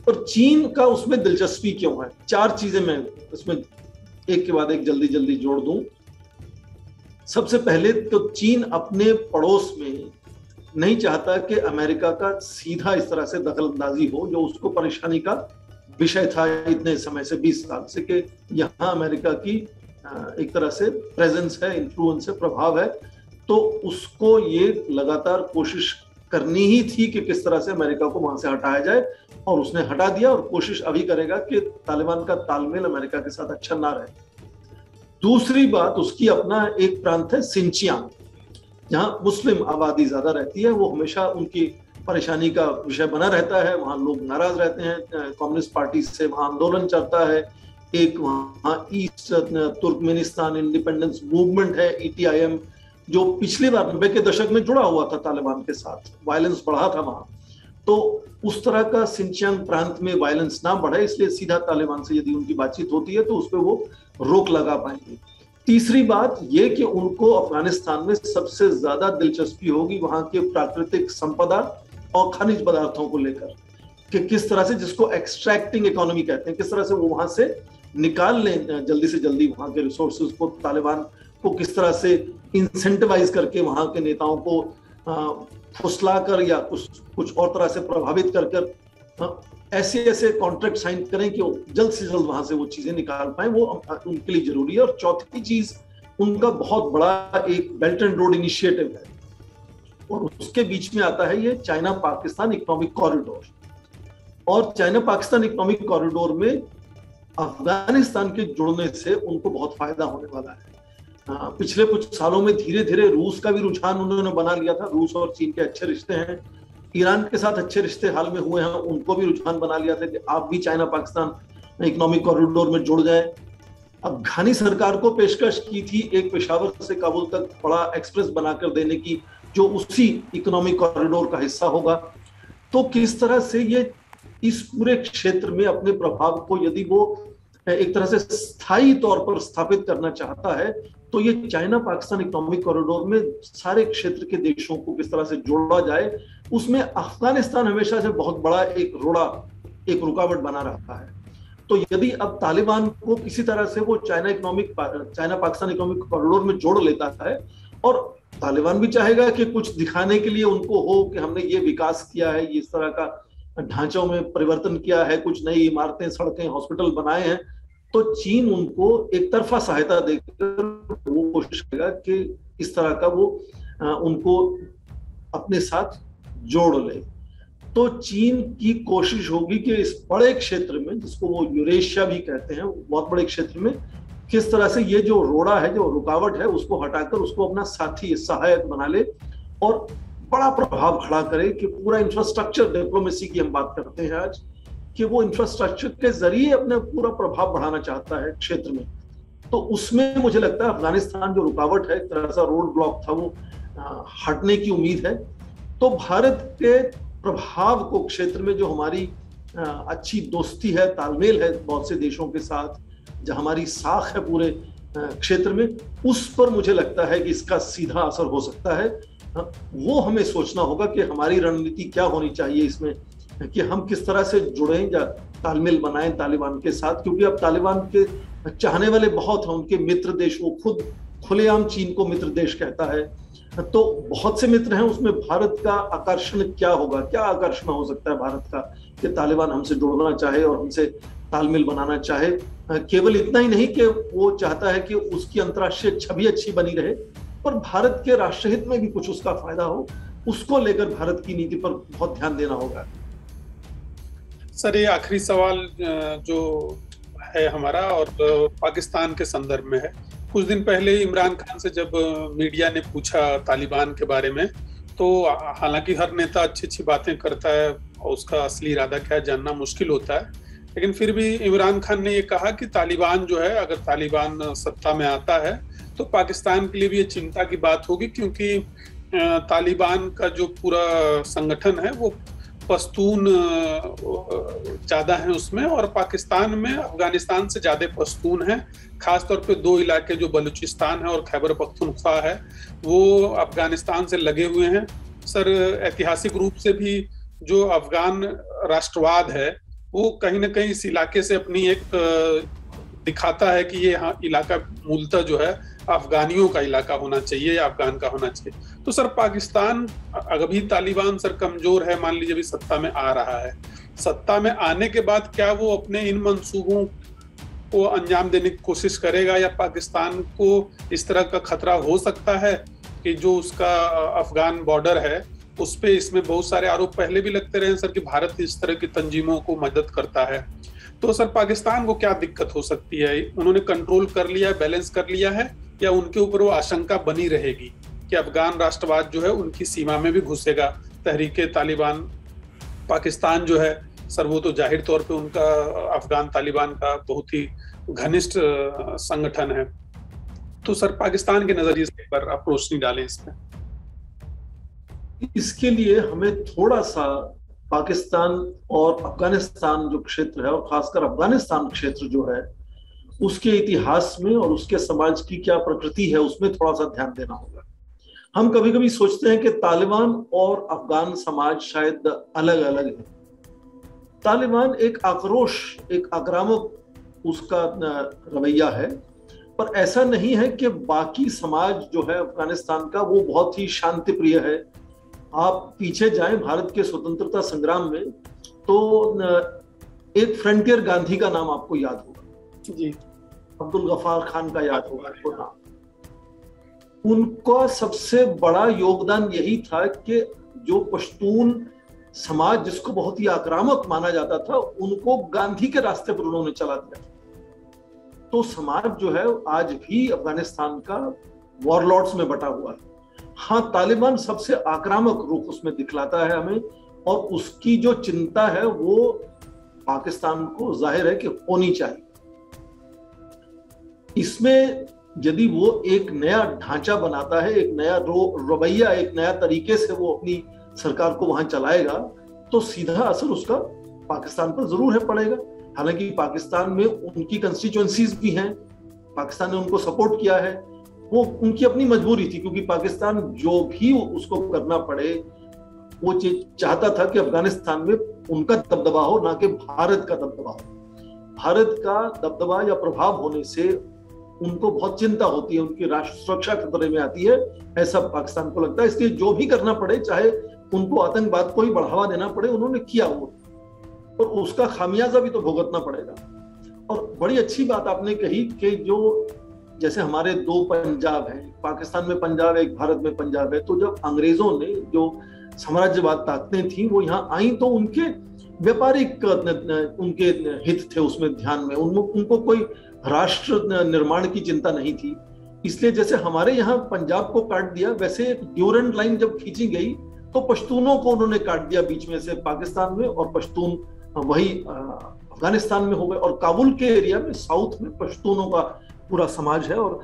Speaker 1: और चीन का उसमें दिलचस्पी क्यों है, चार चीजें मैं इसमें एक के बाद एक जल्दी जल्दी जोड़ दूं। सबसे पहले तो चीन अपने पड़ोस में नहीं चाहता कि अमेरिका का सीधा इस तरह से दखलंदाजी हो, जो उसको परेशानी का विषय था इतने समय से, 20 साल से, कि यहाँ अमेरिका की एक तरह से प्रेजेंस है, इन्फ्लुएंस है, प्रभाव है। तो उसको ये लगातार कोशिश करनी ही थी कि किस तरह से अमेरिका को वहां से हटाया जाए, और उसने हटा दिया, और कोशिश अभी करेगा कि तालिबान का तालमेल अमेरिका के साथ अच्छा ना रहे। दूसरी बात, उसकी अपना एक प्रांत है सिंचियांग, जहां मुस्लिम आबादी ज्यादा रहती है। वो हमेशा उनकी परेशानी का विषय बना रहता है, वहां लोग नाराज रहते हैं कम्युनिस्ट पार्टी से, वहां आंदोलन चलता है। एक वहां ईस्ट तुर्कमेनिस्तान इंडिपेंडेंस मूवमेंट है, ETIM, जो पिछली बार 90 के दशक में जुड़ा हुआ था तालिबान के साथ, वायलेंस बढ़ा था वहां। तो उस तरह का सिंचियांग प्रांत में वायलेंस ना बढ़े, इसलिए सीधा तालिबान से यदि उनकी बातचीत होती है तो उस पर वो रोक लगा पाएंगे। तीसरी बात ये कि उनको अफगानिस्तान में सबसे ज्यादा दिलचस्पी होगी वहां के प्राकृतिक संपदा और खनिज पदार्थों को लेकर, कि किस तरह से, जिसको एक्सट्रैक्टिंग इकोनॉमी कहते हैं, किस तरह से वो वहां से निकाल लें जल्दी से जल्दी वहां के रिसोर्सेज को, तालिबान को किस तरह से इंसेंटिवाइज करके वहां के नेताओं को फुसला कर या कुछ और तरह से प्रभावित कर ऐसे ऐसे कॉन्ट्रैक्ट साइन करें कि जल्द से जल्द वहां से वो चीजें निकाल पाए, वो उनके लिए जरूरी है। और चौथी चीज, उनका बहुत बड़ा एक बेल्ट एंड रोड इनिशिएटिव है, और उसके बीच में आता है ये चाइना पाकिस्तान इकोनॉमिक कॉरिडोर। और चाइना पाकिस्तान इकोनॉमिक कॉरिडोर में अफगानिस्तान के जुड़ने से उनको बहुत फायदा होने वाला है। पिछले कुछ सालों में धीरे धीरे रूस का भी रुझान उन्होंने बना लिया था, रूस और चीन के अच्छे रिश्ते हैं, ईरान के साथ अच्छे रिश्ते हाल में हुए हैं, उनको भी रुझान बना लिया था कि आप भी चाइना पाकिस्तान इकोनॉमिक कॉरिडोर में जुड़ जाएं। अब घानी सरकार को पेशकश की थी एक पेशावर से काबुल तक बड़ा एक्सप्रेस बनाकर देने की, जो उसी इकोनॉमिक कॉरिडोर का हिस्सा होगा। तो किस तरह से ये इस पूरे क्षेत्र में अपने प्रभाव को यदि वो एक तरह से स्थायी तौर पर स्थापित करना चाहता है, तो ये चाइना पाकिस्तान इकोनॉमिक कॉरिडोर में सारे क्षेत्र के देशों को किस तरह से जोड़ा जाए, उसमें अफगानिस्तान हमेशा से बहुत बड़ा एक रुकावट बना रहता है। तो यदि अब तालिबान को किसी तरह से वो चाइना पाकिस्तान इकोनॉमिक कॉरिडोर में जोड़ लेता है, और तालिबान भी चाहेगा कि कुछ दिखाने के लिए उनको हो कि हमने ये विकास किया है, इस तरह का ढांचों में परिवर्तन किया है, कुछ नई इमारतें, सड़कें, हॉस्पिटल बनाए हैं, तो चीन उनको एक तरफा सहायता देकर वो कोशिश करेगा कि इस तरह का वो उनको अपने साथ जोड़ ले। तो चीन की कोशिश होगी कि इस बड़े क्षेत्र में, जिसको वो यूरेशिया भी कहते हैं, बहुत बड़े क्षेत्र में किस तरह से ये जो रोड़ा है, जो रुकावट है, उसको हटाकर उसको अपना साथी, सहायक बना ले और बड़ा प्रभाव खड़ा करे कि पूरा इंफ्रास्ट्रक्चर, डिप्लोमेसी की हम बात करते हैं आज, कि वो इंफ्रास्ट्रक्चर के जरिए अपने पूरा प्रभाव बढ़ाना चाहता है क्षेत्र में। तो उसमें मुझे लगता है अफगानिस्तान जो रुकावट है, एक तरह सा रोड ब्लॉक था, वो हटने की उम्मीद है। तो भारत के प्रभाव को क्षेत्र में, जो हमारी अच्छी दोस्ती है, तालमेल है बहुत से देशों के साथ, जो हमारी साख है पूरे क्षेत्र में, उस पर मुझे लगता है कि इसका सीधा असर हो सकता है। वो हमें सोचना होगा कि हमारी रणनीति क्या होनी चाहिए इसमें, कि हम किस तरह से जुड़ें या तालमेल बनाएं तालिबान के साथ, क्योंकि अब तालिबान के चाहने वाले बहुत हैं, उनके मित्र देश, वो खुद खुलेआम चीन को मित्र देश कहता है, तो बहुत से मित्र हैं। उसमें भारत का आकर्षण क्या होगा, क्या आकर्षण हो सकता है भारत का कि तालिबान हमसे जुड़ना चाहे और हमसे तालमेल बनाना चाहे। केवल इतना ही नहीं कि वो चाहता है कि उसकी अंतर्राष्ट्रीय छवि अच्छी बनी रहे, पर भारत के राष्ट्रहित में भी कुछ उसका फायदा हो, उसको लेकर भारत की नीति पर बहुत ध्यान देना होगा।
Speaker 2: सर, ये आखिरी सवाल जो है हमारा, और पाकिस्तान के संदर्भ में है। कुछ दिन पहले इमरान खान से जब मीडिया ने पूछा तालिबान के बारे में, तो हालांकि हर नेता अच्छी अच्छी बातें करता है और उसका असली इरादा क्या है जानना मुश्किल होता है, लेकिन फिर भी इमरान खान ने ये कहा कि तालिबान जो है, अगर तालिबान सत्ता में आता है तो पाकिस्तान के लिए भी ये चिंता की बात होगी, क्योंकि तालिबान का जो पूरा संगठन है वो पश्तून ज्यादा है उसमें, और पाकिस्तान में अफगानिस्तान से ज्यादा पश्तून है। खासतौर पे दो इलाके जो बलूचिस्तान है और खैबर पख्तूनख्वा है, वो अफगानिस्तान से लगे हुए हैं। सर, ऐतिहासिक रूप से भी जो अफगान राष्ट्रवाद है वो कहीं ना कहीं इस इलाके से अपनी एक दिखाता है कि ये इलाका मूलतः जो है अफगानियों का इलाका होना चाहिए या अफगान का होना चाहिए। तो सर पाकिस्तान अभी तालिबान सर कमजोर है, मान लीजिए अभी सत्ता में आ रहा है, सत्ता में आने के बाद क्या वो अपने इन मंसूबों को अंजाम देने की कोशिश करेगा, या पाकिस्तान को इस तरह का खतरा हो सकता है कि जो उसका अफगान बॉर्डर है उस पे, इसमें बहुत सारे आरोप पहले भी लगते रहे सर कि भारत इस तरह की तंजीमों को मदद करता है, तो सर पाकिस्तान को क्या दिक्कत हो सकती है? उन्होंने कंट्रोल कर लिया, बैलेंस कर लिया है, या उनके ऊपर वो आशंका बनी रहेगी कि अफगान राष्ट्रवाद जो है उनकी सीमा में भी घुसेगा? तहरीके तालिबान पाकिस्तान जो है सर वो तो जाहिर तौर पे उनका अफगान तालिबान का बहुत ही घनिष्ठ संगठन है, तो सर पाकिस्तान के नजरिए से एक बार आप रोशनी डालें इसमें।
Speaker 1: इसके लिए हमें थोड़ा सा पाकिस्तान और अफगानिस्तान जो क्षेत्र है, और खासकर अफगानिस्तान क्षेत्र जो है, उसके इतिहास में और उसके समाज की क्या प्रकृति है उसमें थोड़ा सा ध्यान देना होगा। हम कभी कभी सोचते हैं कि तालिबान और अफगान समाज शायद अलग अलग है। तालिबान एक आक्रोश, एक आक्रामक उसका रवैया है, पर ऐसा नहीं है कि बाकी समाज जो है अफगानिस्तान का वो बहुत ही शांति प्रिय है। आप पीछे जाएं भारत के स्वतंत्रता संग्राम में, तो एक फ्रंटियर गांधी का नाम आपको याद होगा
Speaker 2: जी,
Speaker 1: अब्दुल गफ्फार खान का याद होगा आपको नाम। उनका सबसे बड़ा योगदान यही था कि जो पश्तून समाज जिसको बहुत ही आक्रामक माना जाता था, उनको गांधी के रास्ते पर उन्होंने चला दिया। तो समाज जो है आज भी अफगानिस्तान का वॉरलॉर्ड्स में बटा हुआ है। हाँ, तालिबान सबसे आक्रामक रूप उसमें दिखलाता है हमें, और उसकी जो चिंता है वो पाकिस्तान को जाहिर है कि होनी चाहिए। इसमें यदि वो एक नया ढांचा बनाता है, एक नया रवैया, एक नया तरीके से वो अपनी सरकार को वहां चलाएगा, तो सीधा असर उसका पाकिस्तान पर जरूर है पड़ेगा। हालांकि पाकिस्तान में उनकी कंस्टिट्यूएंसीज भी हैं, पाकिस्तान ने उनको सपोर्ट किया है, वो उनकी अपनी मजबूरी थी, क्योंकि पाकिस्तान जो भी उसको करना पड़े वो चाहता था कि अफगानिस्तान में उनका दबदबा हो, ना कि भारत का दबदबा हो। भारत का दबदबा या प्रभाव होने से उनको बहुत चिंता होती है, उनकी राष्ट्र सुरक्षा खतरे में आती है, ऐसा पाकिस्तान को लगता है। इसलिए जो भी करना पड़े, चाहे उनको आतंकवाद को ही बढ़ावा देना पड़े, उन्होंने किया वो, और उसका खामियाजा भी तो भुगतना पड़ेगा। और बड़ी अच्छी बात आपने कही कि जो जैसे हमारे दो पंजाब हैं, पाकिस्तान में पंजाब है, एक भारत में पंजाब है, तो जब अंग्रेजों ने जो साम्राज्यवाद ताकतें थी वो यहाँ आई, तो उनके व्यापारिक उनके हित थे उसमें ध्यान में, उनको कोई राष्ट्र निर्माण की चिंता नहीं थी। इसलिए जैसे हमारे यहाँ पंजाब को काट दिया, वैसे एक ड्यूरेंट लाइन जब खींची गई तो पश्तूनों को उन्होंने काट दिया बीच में से पाकिस्तान में, और पश्तून वही अफगानिस्तान में हो गए, और काबुल के एरिया में साउथ में पश्तूनों का पूरा समाज है। और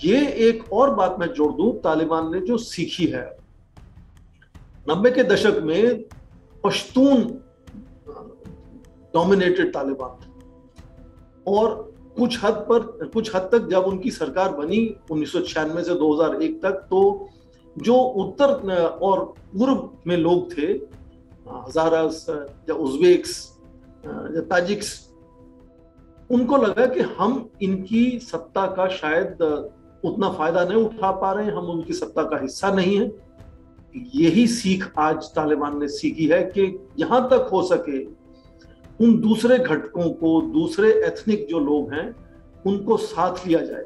Speaker 1: ये एक और बात मैं जोड़ दूं, तालिबान ने जो सीखी है 90 के दशक में, पश्तून डोमिनेटेड तालिबान था, और कुछ हद तक जब उनकी सरकार बनी 1996 से 2001 तक, तो जो उत्तर और पूर्व में लोग थे, हजारास या उज़्बेक्स या ताजिक्स, उनको लगा कि हम इनकी सत्ता का शायद उतना फायदा नहीं उठा पा रहे हैं, हम उनकी सत्ता का हिस्सा नहीं है। यही सीख आज तालिबान ने सीखी है कि यहां तक हो सके उन दूसरे घटकों को, दूसरे एथनिक जो लोग हैं, उनको साथ लिया जाए।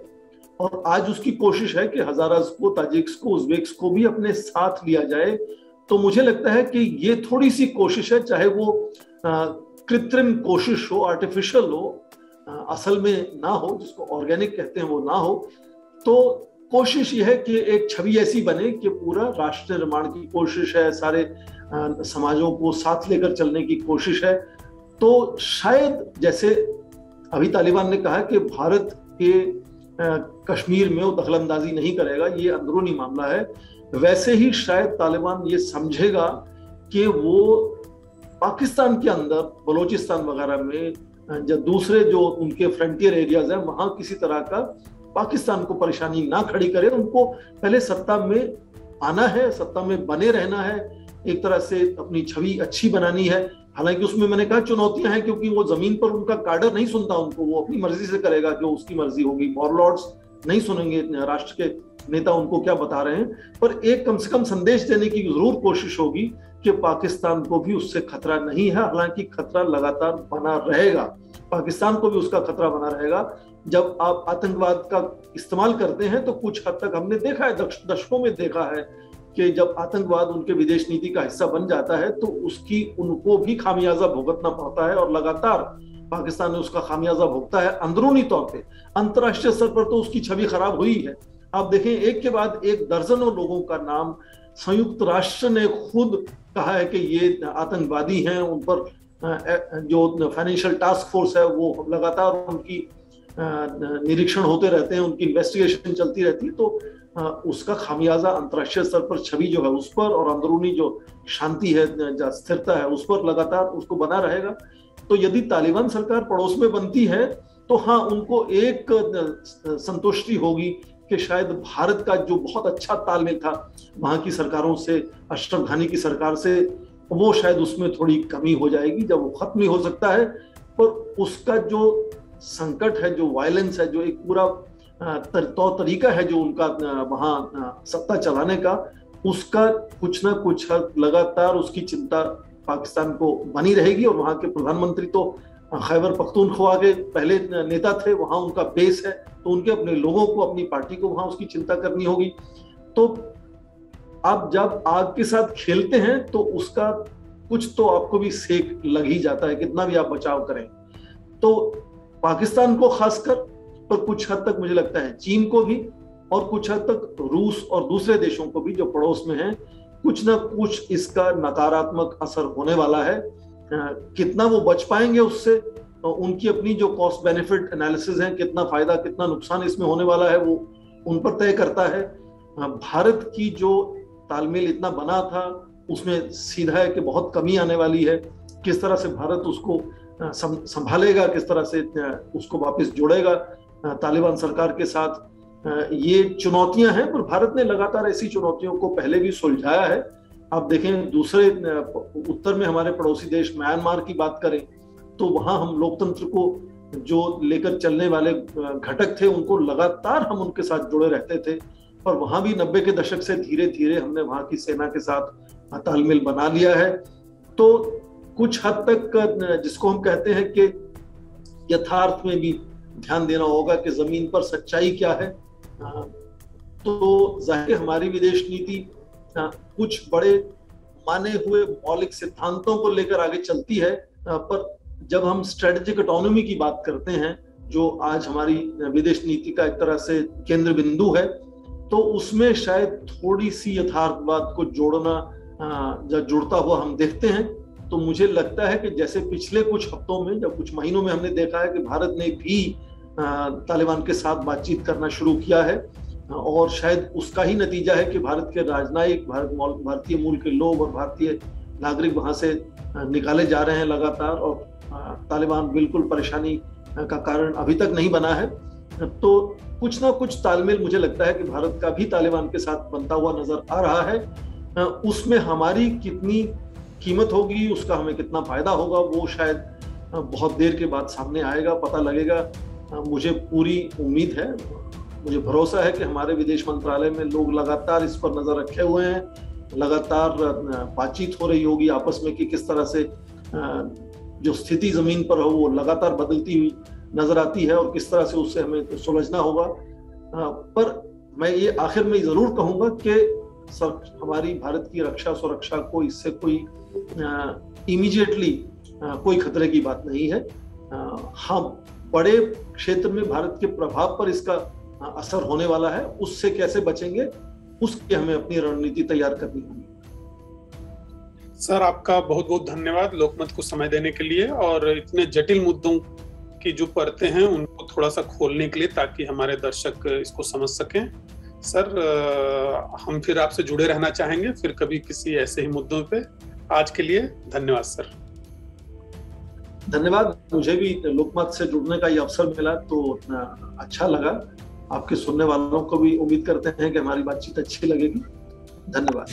Speaker 1: और आज उसकी कोशिश है कि हजारास को, ताजिक्स को, उज़्बेक्स को भी अपने साथ लिया जाए। तो मुझे लगता है कि ये थोड़ी सी कोशिश है, चाहे वो कृत्रिम कोशिश हो, आर्टिफिशियल हो, असल में ना हो, जिसको ऑर्गेनिक कहते हैं वो ना हो, तो कोशिश ये है कि एक छवि ऐसी बने कि पूरा राष्ट्र निर्माण की कोशिश है, सारे समाजों को साथ लेकर चलने की कोशिश है। तो शायद जैसे अभी तालिबान ने कहा कि भारत के कश्मीर में वो दखलंदाजी नहीं करेगा, ये अंदरूनी मामला है, वैसे ही शायद तालिबान ये समझेगा कि वो पाकिस्तान के अंदर बलूचिस्तान वगैरह में या दूसरे जो उनके फ्रंटियर एरियाज हैं, वहां किसी तरह का पाकिस्तान को परेशानी ना खड़ी करे। उनको पहले सत्ता में आना है, सत्ता में बने रहना है, एक तरह से अपनी छवि अच्छी बनानी है। हालांकि उसमें मैंने कहा चुनौतियां हैं, क्योंकि वो जमीन पर उनका काडर नहीं सुनता उनको, वो अपनी मर्जी से करेगा जो उसकी मर्जी होगी। वॉरलॉर्ड्स नहीं सुनेंगे राष्ट्र के नेता उनको क्या बता रहे हैं, पर एक कम से कम संदेश देने की जरूर कोशिश होगी कि पाकिस्तान को भी उससे खतरा नहीं है। हालांकि खतरा लगातार बना रहेगा, पाकिस्तान को भी उसका खतरा बना रहेगा। जब आप आतंकवाद का इस्तेमाल करते हैं तो कुछ हद तक हमने देखा है, दशकों में देखा है कि जब आतंकवाद उनके विदेश नीति का हिस्सा बन जाता है तो उसकी उनको भी खामियाजा भुगतना पड़ता है, और लगातार पाकिस्तान ने उसका खामियाजा भुगता है अंदरूनी तौर पे। अंतर्राष्ट्रीय स्तर पर तो उसकी छवि खराब हुई है। आप देखें, एक के बाद एक दर्जनों लोगों का नाम संयुक्त राष्ट्र ने खुद कहा है कि ये आतंकवादी हैं। उन पर जो फाइनेंशियल टास्क फोर्स है वो लगातार उनकी निरीक्षण होते रहते हैं, उनकी इन्वेस्टिगेशन चलती रहती है। तो उसका खामियाजा अंतर्राष्ट्रीय स्तर पर छवि जो है उस पर, और अंदरूनी जो शांति है, स्थिरता है, उस पर लगातार उसको बना रहेगा। तो यदि तालिबान सरकार पड़ोस में बनती है तो हाँ, उनको एक संतुष्टि होगी कि शायद भारत का जो बहुत अच्छा तालमेल था वहां की सरकारों से, अशरफ घानी की सरकार से, वो शायद उसमें थोड़ी कमी हो जाएगी। जब वो खत्म नहीं हो सकता है, पर उसका जो संकट है, जो वायलेंस है, जो एक पूरा तौर तरीका है जो उनका वहां सत्ता चलाने का, उसका कुछ ना कुछ लगातार उसकी चिंता पाकिस्तान को बनी रहेगी। और वहां के प्रधानमंत्री तो खैबर पख्तूनख्वा के पहले नेता थे, वहां उनका बेस है, तो उनके अपने लोगों को, अपनी पार्टी को वहां उसकी चिंता करनी होगी। तो आप जब आग के साथ खेलते हैं तो उसका कुछ तो आपको भी सेक लग ही जाता है, कितना भी आप बचाव करें। तो पाकिस्तान को खासकर, पर कुछ हद तक मुझे लगता है चीन को भी, और कुछ हद तक रूस और दूसरे देशों को भी जो पड़ोस में हैं, कुछ ना कुछ इसका नकारात्मक असर होने वाला है। कितना वो बच पाएंगे उससे, उनकी अपनी जो कॉस्ट बेनिफिट एनालिसिस है, कितना फायदा कितना नुकसान इसमें होने वाला है, वो उन पर तय करता है। भारत की जो तालमेल इतना बना था उसमें सीधा है कि बहुत कमी आने वाली है। किस तरह से भारत उसको संभालेगा, किस तरह से उसको वापस जोड़ेगा तालिबान सरकार के साथ, ये चुनौतियां हैं। पर भारत ने लगातार ऐसी चुनौतियों को पहले भी सुलझाया है। आप देखें, दूसरे उत्तर में हमारे पड़ोसी देश म्यांमार की बात करें तो वहां हम लोकतंत्र को जो लेकर चलने वाले घटक थे उनको लगातार हम उनके साथ जुड़े रहते थे, और वहां भी 90 के दशक से धीरे धीरे हमने वहां की सेना के साथ तालमेल बना लिया है। तो कुछ हद तक जिसको हम कहते हैं कि यथार्थ में भी ध्यान देना होगा कि जमीन पर सच्चाई क्या है। तो जाहिर हमारी विदेश नीति कुछ बड़े माने हुए मौलिक सिद्धांतों को लेकर आगे चलती है, पर जब हम स्ट्रेटेजिक ऑटोनॉमी की बात करते हैं, जो आज हमारी विदेश नीति का एक तरह से केंद्र बिंदु है, तो उसमें शायद थोड़ी सी यथार्थवाद को जोड़ना जब जुड़ता हुआ हम देखते हैं, तो मुझे लगता है कि जैसे पिछले कुछ हफ्तों में, जब कुछ महीनों में हमने देखा है कि भारत ने भी तालिबान के साथ बातचीत करना शुरू किया है, और शायद उसका ही नतीजा है कि भारत के राजनयिक, भारतीय मूल के लोग और भारतीय नागरिक वहां से निकाले जा रहे हैं लगातार, और तालिबान बिल्कुल परेशानी का कारण अभी तक नहीं बना है। तो कुछ ना कुछ तालमेल मुझे लगता है कि भारत का भी तालिबान के साथ बनता हुआ नजर आ रहा है। उसमें हमारी कितनी कीमत होगी, उसका हमें कितना फायदा होगा, वो शायद बहुत देर के बाद सामने आएगा, पता लगेगा। मुझे पूरी उम्मीद है, मुझे भरोसा है कि हमारे विदेश मंत्रालय में लोग लगातार इस पर नजर रखे हुए हैं, लगातार बातचीत हो रही होगी आपस में कि किस तरह से जो स्थिति जमीन पर हो वो लगातार बदलती हुई नजर आती है, और किस तरह से उससे हमें सुलझना होगा। पर मैं ये आखिर में जरूर कहूंगा कि हमारी भारत की रक्षा सुरक्षा को इससे कोई इमीडिएटली कोई खतरे की बात नहीं है। हम बड़े क्षेत्र में भारत के प्रभाव पर इसका असर होने वाला है, उससे कैसे बचेंगे उसकी हमें अपनी रणनीति तैयार करनी होगी।
Speaker 2: सर, आपका बहुत बहुत धन्यवाद लोकमत को समय देने के लिए, और इतने जटिल मुद्दों की जो परतें हैं उनको थोड़ा सा खोलने के लिए, ताकि हमारे दर्शक इसको समझ सकें। सर, हम फिर आपसे जुड़े रहना चाहेंगे, फिर कभी किसी ऐसे ही मुद्दों पे। आज के लिए धन्यवाद सर।
Speaker 1: धन्यवाद, मुझे भी लोकमत से जुड़ने का ये अवसर मिला तो अच्छा लगा। आपके सुनने वालों को भी उम्मीद करते हैं कि हमारी बातचीत अच्छी लगेगी। धन्यवाद।